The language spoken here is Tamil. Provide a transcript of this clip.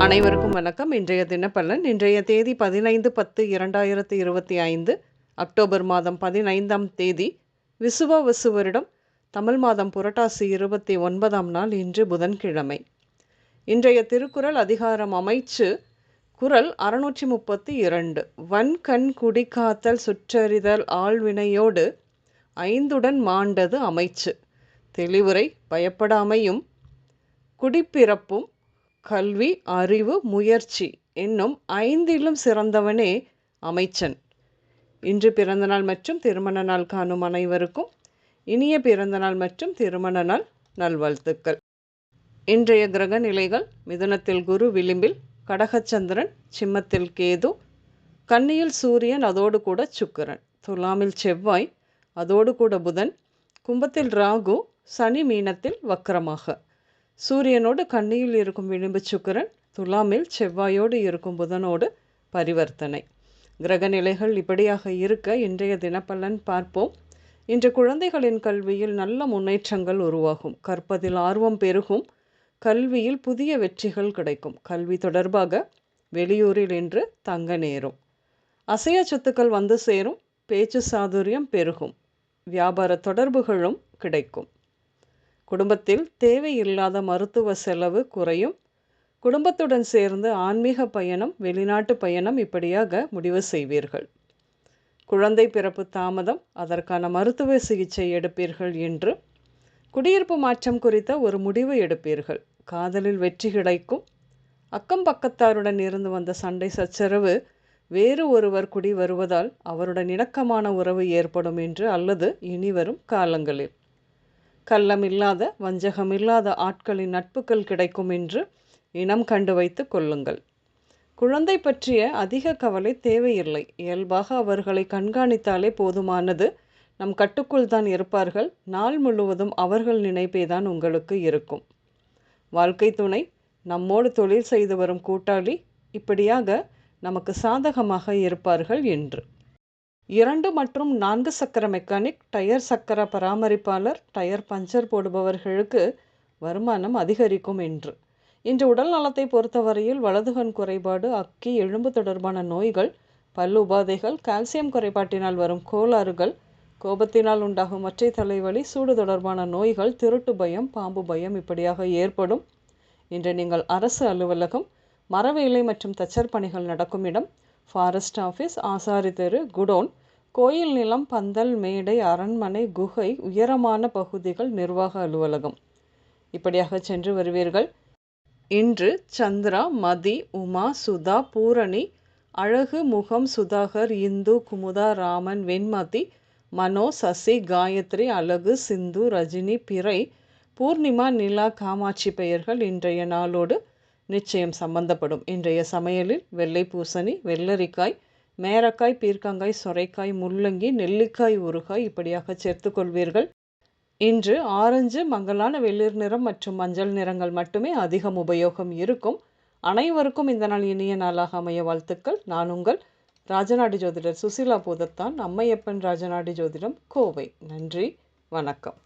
அனைவருக்கும் வணக்கம். இன்றைய தினப்பலன். இன்றைய தேதி 15/10/2025 அக்டோபர் மாதம் 15ஆம் தேதி விசுவாவசு வருடம் தமிழ் மாதம் புரட்டாசி 29ஆம் நாள். இன்று புதன்கிழமை. இன்றைய திருக்குறள் அதிகாரம் அமைச்சு குறள் 632. வன்கண் குடிகாத்தல் சுற்றறிதல் ஆழ்வினையோடு ஐந்துடன் மாண்டது அமைச்சு. தெளிவுரை: பயப்படாமையும் குடிப்பிறப்பும் கல்வி அறிவு முயற்சி என்னும் ஐந்திலும் சிறந்தவனே அமைச்சன். இன்று பிறந்தநாள் மற்றும் திருமண நாள் காணும் அனைவருக்கும் இனிய பிறந்தநாள் மற்றும் திருமண நாள் நல்வாழ்த்துக்கள். இன்றைய கிரக நிலைகள்: மிதுனத்தில் குரு விளிம்பில், கடகச்சந்திரன், சிம்மத்தில் கேது, கன்னியில் சூரியன் அதோடு கூட சுக்கிரன், துலாமில் செவ்வாய் அதோடு கூட புதன், கும்பத்தில் ராகு, சனி மீனத்தில் வக்கரமாக, சூரியனோடு கன்னியில் இருக்கும் விளிம்பு சுக்கிரன், துலாமில் செவ்வாயோடு இருக்கும் புதனோடு பரிவர்த்தனை. கிரக நிலைகள் இப்படியாக இருக்க இன்றைய தினப்பலன் பார்ப்போம். இன்று குழந்தைகளின் கல்வியில் நல்ல முன்னேற்றங்கள் உருவாகும். கற்பதில் ஆர்வம் பெருகும். கல்வியில் புதிய வெற்றிகள் கிடைக்கும். கல்வி தொடர்பாக வெளியூரில் இன்று தங்க நேரும். அசைய சொத்துக்கள் வந்து சேரும். பேச்சு சாதுரியம் பெருகும். வியாபார தொடர்புகளும் கிடைக்கும். குடும்பத்தில் தேவையில்லாத மருத்துவ செலவு குறையும். குடும்பத்துடன் சேர்ந்து ஆன்மீக பயணம், வெளிநாட்டு பயணம் இப்படியாக முடிவு செய்வீர்கள். குழந்தை பிறப்பு தாமதம், அதற்கான மருத்துவ சிகிச்சை எடுப்பீர்கள். என்று குடியிருப்பு மாற்றம் குறித்த ஒரு முடிவு எடுப்பீர்கள். காதலில் வெற்றி கிடைக்கும். அக்கம் பக்கத்தாருடன் இருந்து வந்த சண்டை சச்சரவு வேறு ஒருவர் குடி வருவதால் அவருடன் இணக்கமான உறவு ஏற்படும் என்று அல்லது இனிவரும் காலங்களில். கள்ளமில்லாத வஞ்சகமில்லாத ஆட்களின் நட்புகள் கிடைக்கும் என்று இனம் கண்டு வைத்து கொள்ளுங்கள். குழந்தை பற்றிய அதிக கவலை தேவையில்லை. இயல்பாக அவர்களை கண்காணித்தாலே போதுமானது. நம் கட்டுக்குள் தான் இருப்பார்கள். நாள் முழுவதும் அவர்கள் நினைப்பே தான் உங்களுக்கு இருக்கும். வாழ்க்கை துணை, நம்மோடு தொழில் செய்து வரும் கூட்டாளி இப்படியாக நமக்கு சாதகமாக இருப்பார்கள். என்று 2 மற்றும் 4 சக்கர மெக்கானிக், டயர் சக்கர பராமரிப்பாளர், டயர் பஞ்சர் போடுபவர்களுக்கு வருமானம் அதிகரிக்கும். என்று இன்று உடல் நலத்தை பொறுத்தவரையில் வலதுகண் குறைபாடு, அக்கி, எலும்பு தொடர்பான நோய்கள், பல் உபாதைகள், கால்சியம் குறைபாட்டினால் வரும் கோளாறுகள், கோபத்தினால் உண்டாகும் ஒற்றை தலைவலி, சூடு தொடர்பான நோய்கள், திருட்டு பயம், பாம்பு பயம் இப்படியாக ஏற்படும். இன்று நீங்கள் அரசு அலுவலகம், மரவேலை மற்றும் தச்சர் பணிகள் நடக்கும் இடம், ஃபாரஸ்ட் ஆஃபீஸ், ஆசாரி தெரு, குடோன், கோயில் நிலம், பந்தல், மேடை, அரண்மனை, குகை, உயரமான பகுதிகள், நிர்வாக அலுவலகம் இப்படியாக சென்று வருவீர்கள். இன்று சந்திரா, மதி, உமா, சுதா, பூரணி, அழகு, முகம், சுதாகர், இந்து, குமுதா, ராமன், வெண்மதி, மனோ, சசி, காயத்ரி, அழகு, சிந்து, ரஜினி, பிறை, பூர்ணிமா, நிலா, காமாட்சி பெயர்கள் இன்றைய நாளோடு நிச்சயம் சம்பந்தப்படும். இன்றைய சமையலில் வெள்ளை பூசணி, வெள்ளரிக்காய், மேரக்காய், பீர்க்கங்காய், சொரைக்காய், முள்ளங்கி, நெல்லிக்காய் ஊறுகாய் இப்படியாக சேர்த்து கொள்வீர்கள். இன்று ஆரஞ்சு, மங்கலான வெளிர் நிறம் மற்றும் மஞ்சள் நிறங்கள் மட்டுமே அதிகம் உபயோகம் இருக்கும். அனைவருக்கும் இந்த நாள் இனிய நாளாக அமைய வாழ்த்துக்கள். நான் உங்கள் ராஜநாடி ஜோதிடர் சுசிலா பூதத்தான், அம்மையப்பன் ராஜநாடி ஜோதிடம், கோவை. நன்றி, வணக்கம்.